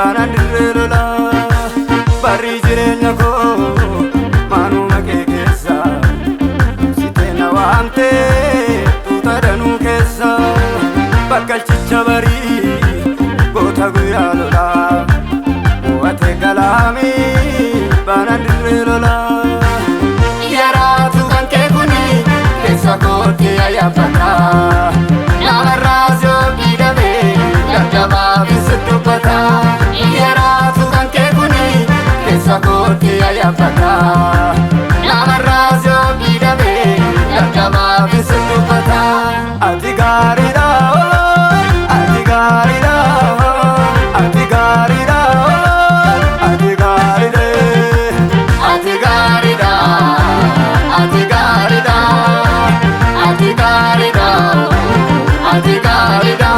baanaan dirree lolaa. Barri jireenya koo manuma kee keessa sitee na waamtee tuuta danuu keessa. Bakkalchicha barii goota guyyaa lolaa mo'atee galaamii baanaan dirree lolaa. Yaraatu kan kee kuni keessa kootti ayyaanfataa. Namarraas yoo miidhamee dadhabaaf isa dubbataa. Yaraatu kan kee kuni keessa kootti ayyaanfataa. Namarraas yoo miidhamee dadhabaaf isa dubbataa. Ati gaariidha ati gaariidha ati gaariidha ati gaariidha ati gaariidha ati gaariidha ati gaariidha ati gaariidha.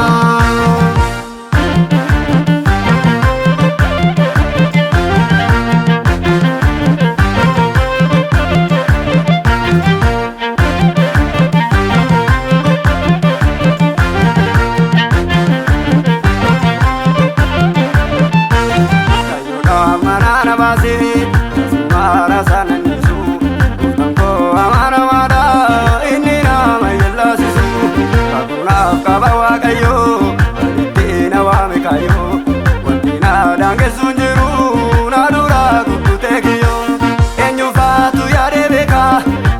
Manana baasee sumaara sana niisu koo amana maada inni nama yellaasisu. Kakunaaf qaba waaqayyoo itti na waame kaayoo wanti na daangessuun jiru na duraa guddutee kiyyoo. Eenyufaatu yaadee beekaa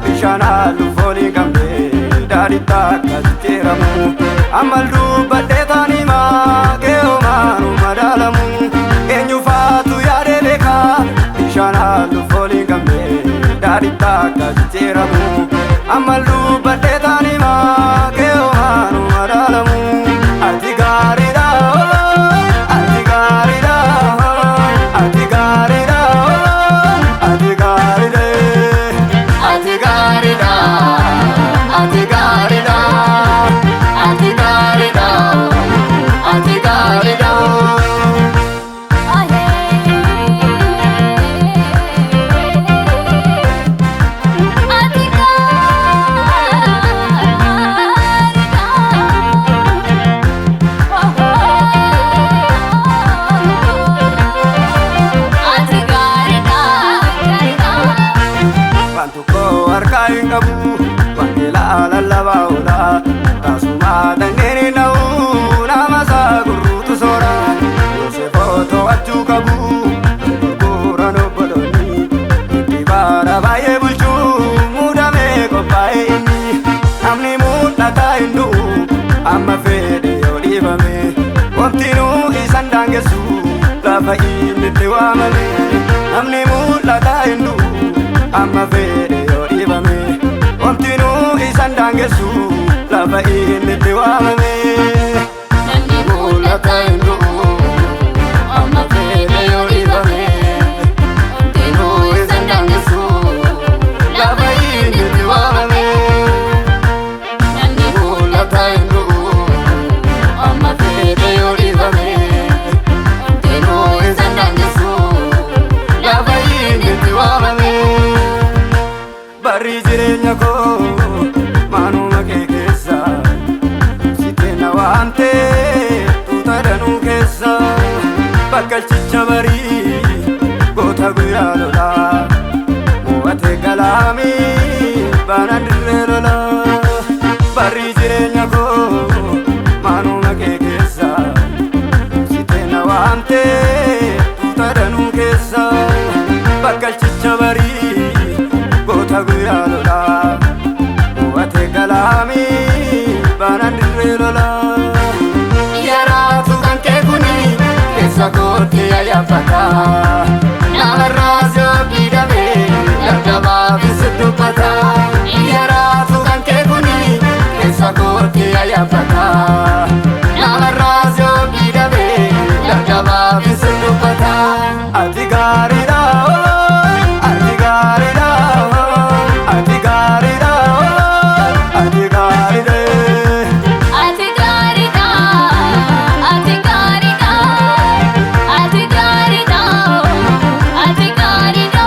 bishaan halluu foolii qabdee daadhiitti akka jijjiiramu. Ammal dubbadhee taanimaa keewwaanu madaalamu. Eenyufaatu yaadee beekaa bishaan halluu foolii qabdee daadhiitti akka jijjiiramu. Ammal dubbadhee taanimaa keewwaanu madaalamu. Ati gaariidha ati gaariidha ati gaariidha ati gaariidha ati gaariidha ati gaariidha ati gaariidha ati gaariidha. Harkaa hin qabu wangeelaa lallabaa oola. Taasumaa dandeeni na'uu nama isaa gurruutu soora. Yoosefoo to'achuu qabu gurguran obboloonni. Dhibaara baay'ee bulchuu muudamee qophaa'e inni. Namni mul'ataa hin du'u amma fedhe yoo dhiibame. Wantinuu isan daangessu lafa inni itti waamame. Namni mul'ataa hin du'u amma fedhe yoo dhiibame. Wantinuu isan daangessu lafa inni itti waamame. Namni mul'ataa hin du'u amma fedhe yoo dhiibame. Wantinuu isan daangessu lafa inni itti waamame. Namni mul'ataa hin du'u amma fedhe yoo dhiibame. Wantinuu isan daangessu lafa inni itti waamame. Barri jireenya koo manuma kee keessa sitee na waamtee tuuta danuu keessa. Bakkalchicha barii goota guyyaa lolaa mo'atee galaamii baanaan dirree lolaa. Barri jireenya koo manuma kee keessa sitee na waamtee tuuta danuu keessa. Bakkalchicha barii goota guyyaa lolaa mo'atee galaamii baanaan dirree lolaa. Yaraatu kan kee kuni keessa kootti ayyaanfataa. Namarraas yoo miidhamee dadhabaaf isa dubbataa. Yaraatu kan kee kuni keessa kootti ayyaanfataa. Namarraas yoo miidhamee dadhabaaf isa dubbataa. Ati gaariidha ati gaariidha ati gaariidha ati gaariidha ati gaariidha ati gaariidha ati gaariidha ati gaariidha.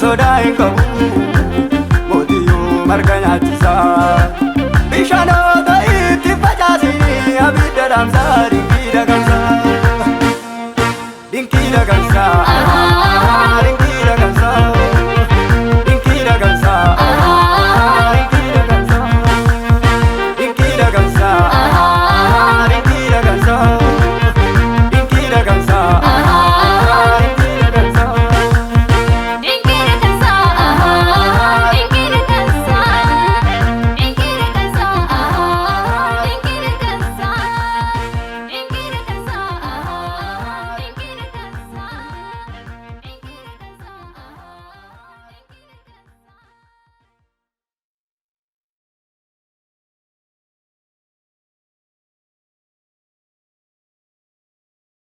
sodaa hin qabu mootiyyuu marga nyaachisaa bishaanota itti facaasanii abidda dhaamsaa dinqii dagansaa dinqii dagansaa.